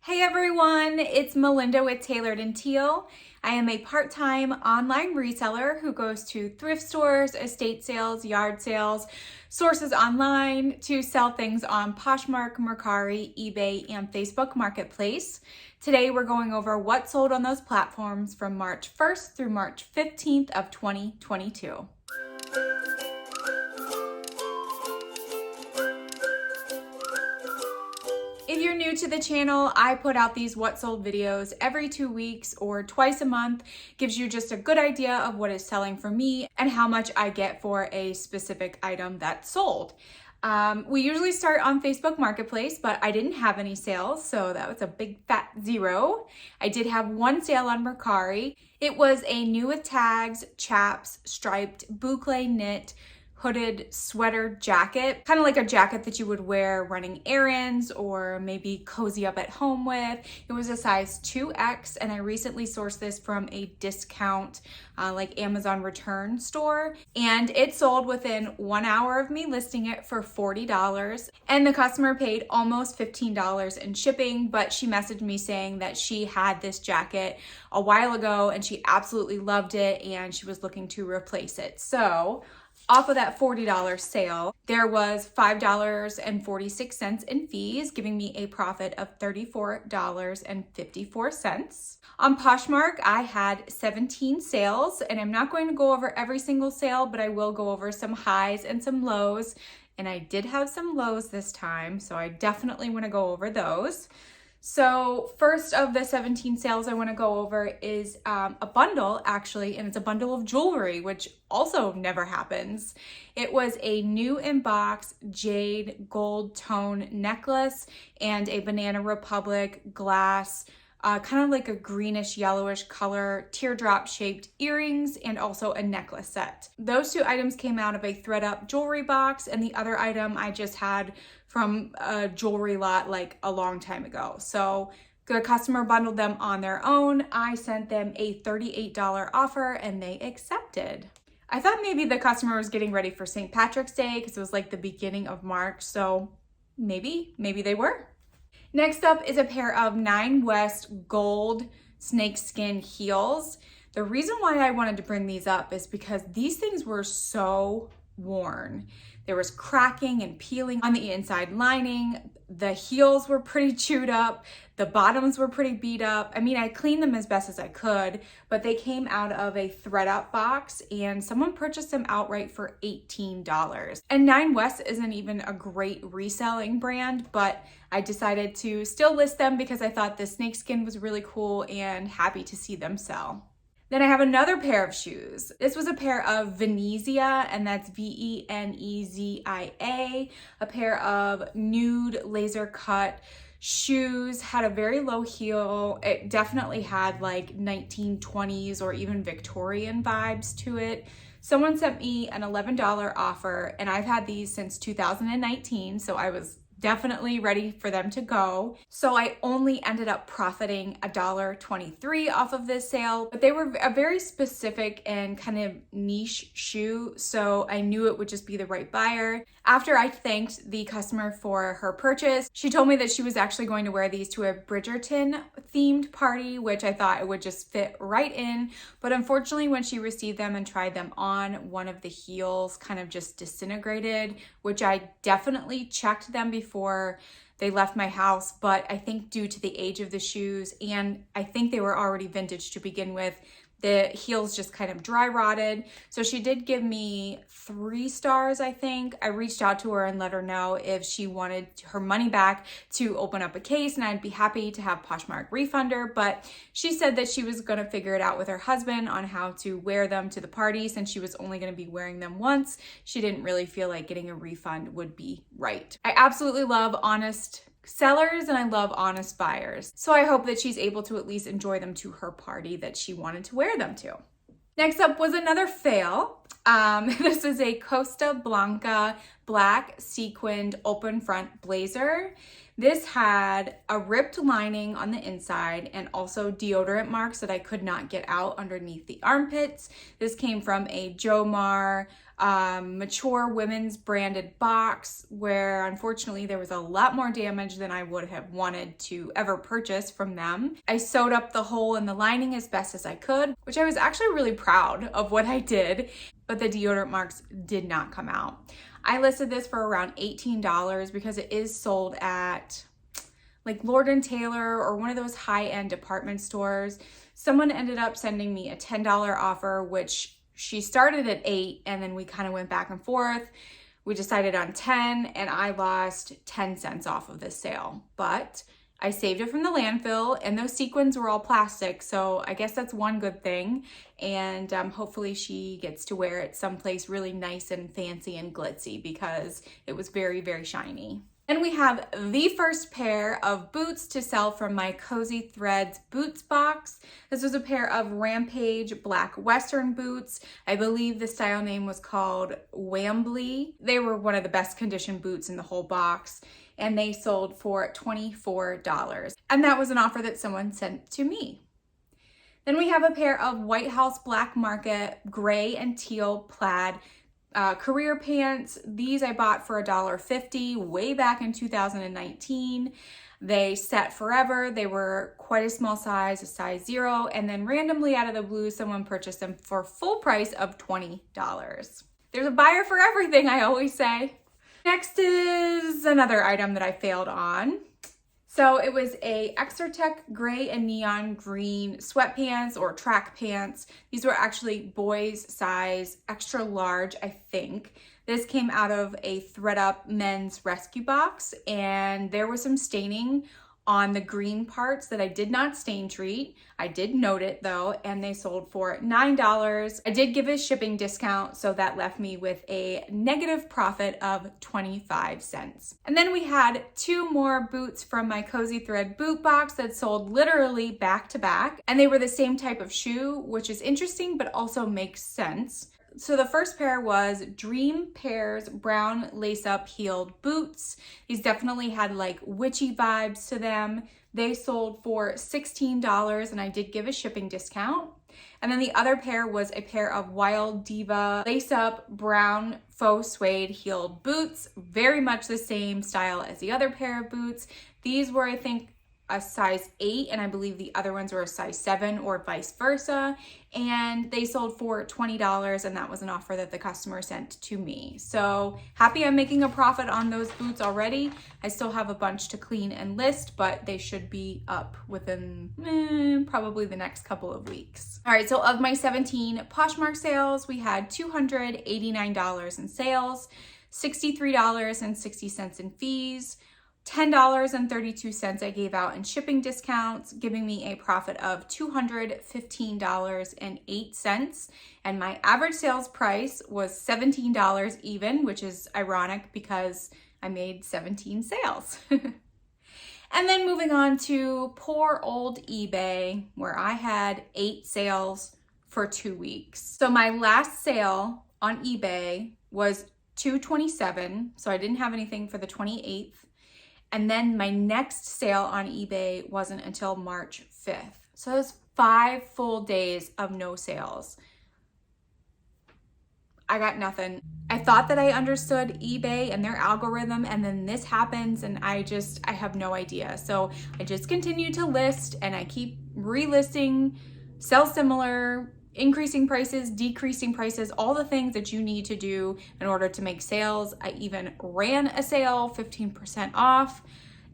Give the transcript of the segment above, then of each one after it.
Hey everyone, it's Melinda with Tailored and Teal. I am a part-time online reseller who goes to thrift stores, estate sales, yard sales, sources online to sell things on Poshmark, Mercari, eBay, and Facebook Marketplace. Today we're going over what sold on those platforms from March 1st through March 15th of 2022. If you're new to the channel, I put out these what sold videos every 2 weeks or twice a month. Gives you just a good idea of what is selling for me and how much I get for a specific item that's sold. We usually start on Facebook Marketplace, but I didn't have any sales, so that was a big fat zero. I did have one sale on Mercari. It was a new with tags, chaps, striped, boucle knit, hooded sweater jacket, kind of like a jacket that you would wear running errands or maybe cozy up at home with. It was a size 2X, and I recently sourced this from a discount like Amazon return store, and it sold within 1 hour of me listing it for $40, and the customer paid almost $15 in shipping, but she messaged me saying that she had this jacket a while ago and she absolutely loved it and she was looking to replace it. So off of that $40 sale, there was $5.46 in fees, giving me a profit of $34.54. On Poshmark, I had 17 sales, and I'm not going to go over every single sale, but I will go over some highs and some lows. And I did have some lows this time, so I definitely want to go over those. So first of the 17 sales I want to go over is a bundle, actually, and it's a bundle of jewelry, which also never happens. It was a new in box jade gold tone necklace and a Banana Republic glass, kind of like a greenish yellowish color, teardrop shaped earrings, and also a necklace set. Those two items came out of a thread up jewelry box, and the other item I just had from a jewelry lot like a long time ago. So the customer bundled them on their own. I sent them a $38 offer and they accepted. I thought maybe the customer was getting ready for St. Patrick's Day because it was like the beginning of March, so maybe they were. Next up is a pair of 9 West gold snakeskin heels. The reason why I wanted to bring these up is because these things were so worn. There was cracking and peeling on the inside lining. The heels were pretty chewed up. The bottoms were pretty beat up. I mean, I cleaned them as best as I could, but they came out of a thread up box and someone purchased them outright for $18. And 9 West isn't even a great reselling brand, but I decided to still list them because I thought the snakeskin was really cool and happy to see them sell. Then I have another pair of shoes. This was a pair of Venezia, and that's Venezia, a pair of nude laser cut shoes, had a very low heel. It definitely had like 1920s or even Victorian vibes to it. Someone sent me an $11 offer, and I've had these since 2019, so I was definitely ready for them to go. So I only ended up profiting $1.23 off of this sale, but they were a very specific and kind of niche shoe, so I knew it would just be the right buyer. After I thanked the customer for her purchase, she told me that she was actually going to wear these to a Bridgerton themed party, which I thought it would just fit right in. But unfortunately, when she received them and tried them on, one of the heels kind of just disintegrated, which I definitely checked them before they left my house, but I think due to the age of the shoes, and I think they were already vintage to begin with, the heels just kind of dry rotted. So she did give me 3 stars, I think. I reached out to her and let her know if she wanted her money back to open up a case, and I'd be happy to have Poshmark refund her. But she said that she was going to figure it out with her husband on how to wear them to the party since she was only going to be wearing them once. She didn't really feel like getting a refund would be right. I absolutely love honest sellers and I love honest buyers. So I hope that she's able to at least enjoy them to her party that she wanted to wear them to. Next up was another fail. This is a Costa Blanca black sequined open front blazer. This had a ripped lining on the inside and also deodorant marks that I could not get out underneath the armpits. This came from a Jomar mature women's branded box where unfortunately there was a lot more damage than I would have wanted to ever purchase from them. I sewed up the hole in the lining as best as I could, which I was actually really proud of what I did, but the deodorant marks did not come out. I listed this for around $18 because it is sold at like Lord & Taylor or one of those high-end department stores. Someone ended up sending me a $10 offer, which she started at $8 and then we kind of went back and forth. We decided on 10 and I lost 10 cents off of this sale, but I saved it from the landfill and those sequins were all plastic. So I guess that's one good thing. And hopefully she gets to wear it someplace really nice and fancy and glitzy because it was very, very shiny. And we have the first pair of boots to sell from my Cozy Threads boots box. This was a pair of Rampage black Western boots. I believe the style name was called Wambly. They were one of the best condition boots in the whole box and they sold for $24. And that was an offer that someone sent to me. Then we have a pair of White House Black Market gray and teal plaid career pants. These I bought for $1.50 way back in 2019. They set forever. They were quite a small size, a size 0, and then randomly out of the blue, someone purchased them for full price of $20. There's a buyer for everything, I always say. Next is another item that I failed on. So it was a Exertech gray and neon green sweatpants or track pants. These were actually boys size extra large, I think. This came out of a ThredUp men's rescue box and there was some staining on the green parts that I did not stain treat. I did note it though, and they sold for $9. I did give a shipping discount, so that left me with a negative profit of 25 cents. And then we had 2 more boots from my Cozy Thread boot box that sold literally back to back, and they were the same type of shoe, which is interesting, but also makes sense. So the first pair was Dream Pairs brown lace-up heeled boots. These definitely had like witchy vibes to them. They sold for $16 and I did give a shipping discount. And then the other pair was a pair of Wild Diva lace-up brown faux suede heeled boots. Very much the same style as the other pair of boots. These were, I think, a size 8 and I believe the other ones were a size 7 or vice versa, and they sold for $20 and that was an offer that the customer sent to me. So happy I'm making a profit on those boots already. I still have a bunch to clean and list, but they should be up within probably the next couple of weeks. All right, so of my 17 Poshmark sales, we had $289 in sales, $63.60 in fees, $10.32 I gave out in shipping discounts, giving me a profit of $215.08. And my average sales price was $17 even, which is ironic because I made 17 sales. And then moving on to poor old eBay, where I had 8 sales for 2 weeks. So my last sale on eBay was $227, so I didn't have anything for the 28th. And then my next sale on eBay wasn't until March 5th. So it was 5 full days of no sales. I got nothing. I thought that I understood eBay and their algorithm, and then this happens and I have no idea. So I just continue to list and I keep relisting, sell similar, increasing prices, decreasing prices, all the things that you need to do in order to make sales. I even ran a sale, 15% off,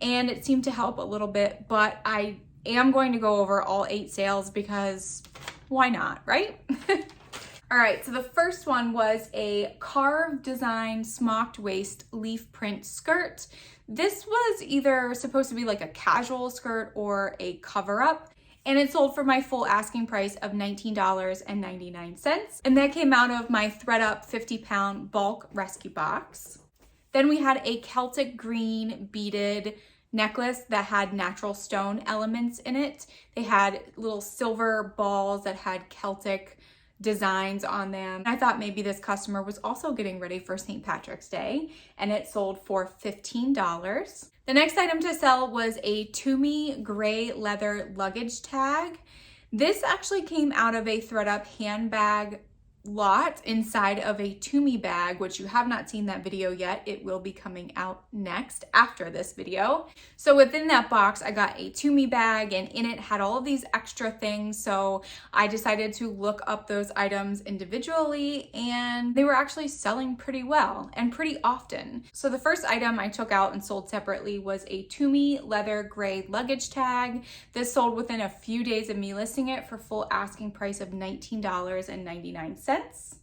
and it seemed to help a little bit, but I am going to go over all 8 sales because why not, right? All right, so the first one was a carved design smocked waist leaf print skirt. This was either supposed to be like a casual skirt or a cover up, and it sold for my full asking price of $19.99. And that came out of my ThredUp 50-pound bulk rescue box. Then we had a Celtic green beaded necklace that had natural stone elements in it. They had little silver balls that had Celtic designs on them. I thought maybe this customer was also getting ready for St. Patrick's Day, and it sold for $15. The next item to sell was a Tumi gray leather luggage tag. This actually came out of a ThredUp handbag lot inside of a Tumi bag, which you have not seen that video yet. It will be coming out next after this video. So within that box, I got a Tumi bag, and in it had all of these extra things. So I decided to look up those items individually, and they were actually selling pretty well and pretty often. So the first item I took out and sold separately was a Tumi leather gray luggage tag. This sold within a few days of me listing it for full asking price of $19.99.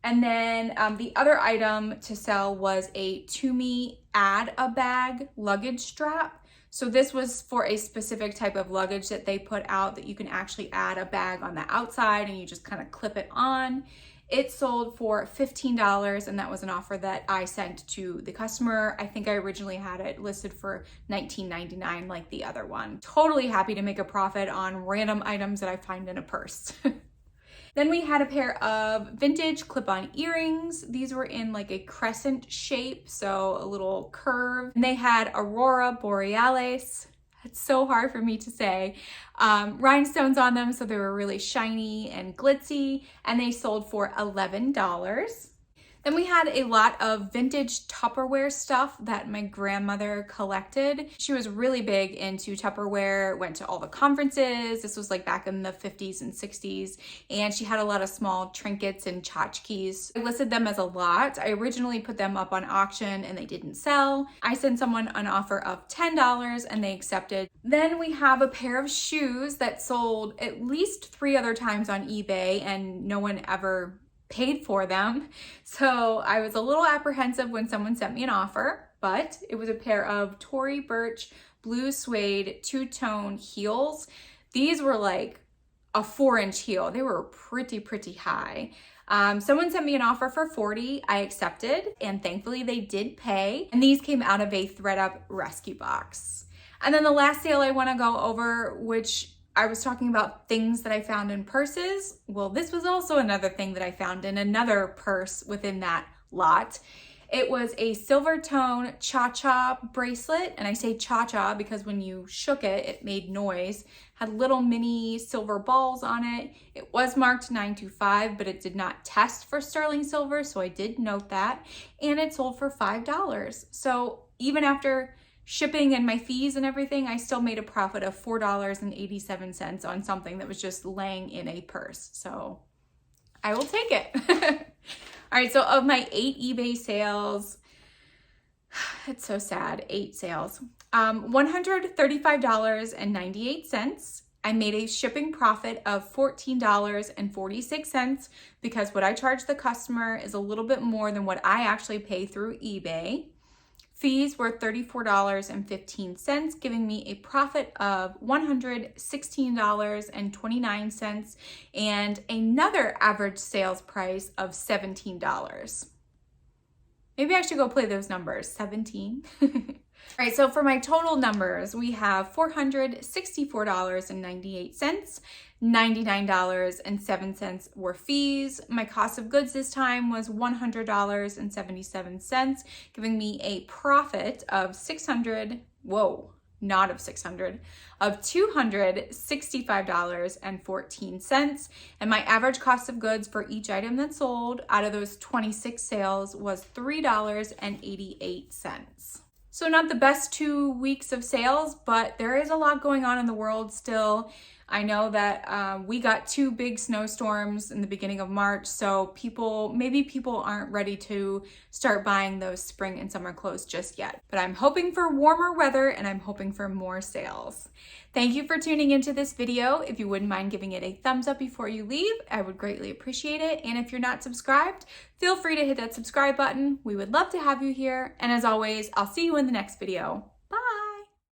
And then the other item to sell was a Tumi add a bag luggage strap. So this was for a specific type of luggage that they put out that you can actually add a bag on the outside and you just kind of clip it on. It sold for $15, and that was an offer that I sent to the customer. I think I originally had it listed for $19.99 like the other one. Totally happy to make a profit on random items that I find in a purse. Then we had a pair of vintage clip-on earrings. These were in like a crescent shape, so a little curve. And they had Aurora Borealis. It's so hard for me to say. Rhinestones on them, so they were really shiny and glitzy, and they sold for $11. Then we had a lot of vintage Tupperware stuff that my grandmother collected. She was really big into Tupperware, went to all the conferences. This was like back in the 50s and 60s, and she had a lot of small trinkets and tchotchkes. I listed them as a lot. I originally put them up on auction and they didn't sell. I sent someone an offer of $10 and they accepted. Then we have a pair of shoes that sold at least 3 other times on eBay, and no one ever paid for them. So I was a little apprehensive when someone sent me an offer, but it was a pair of Tory Burch blue suede two-tone heels. These were like a 4-inch heel. They were pretty high. Someone sent me an offer for $40. I accepted, and thankfully they did pay. And these came out of a ThredUp rescue box. And then the last sale I want to go over, which I was talking about things that I found in purses. Well, this was also another thing that I found in another purse within that lot. It was a silver tone cha-cha bracelet, and I say cha-cha because when you shook it, it made noise. Had little mini silver balls on it. It was marked 925, but it did not test for sterling silver, so I did note that. And it sold for $5. So even after shipping and my fees and everything, I still made a profit of $4.87 on something that was just laying in a purse. So I will take it. All right, so of my 8 eBay sales, it's so sad, 8 sales, $135.98. I made a shipping profit of $14.46 because what I charge the customer is a little bit more than what I actually pay through eBay. Fees were $34.15, giving me a profit of $116.29 and another average sales price of $17. Maybe I should go play those numbers, 17. All right, so for my total numbers, we have $464.98, $99.07 were fees. My cost of goods this time was $100.77, giving me a profit of $265.14. And my average cost of goods for each item that sold out of those 26 sales was $3.88. So not the best 2 weeks of sales, but there is a lot going on in the world still. I know that we got 2 big snowstorms in the beginning of March, so maybe people aren't ready to start buying those spring and summer clothes just yet. But I'm hoping for warmer weather and I'm hoping for more sales. Thank you for tuning into this video. If you wouldn't mind giving it a thumbs up before you leave, I would greatly appreciate it. And if you're not subscribed, feel free to hit that subscribe button. We would love to have you here. And as always, I'll see you in the next video.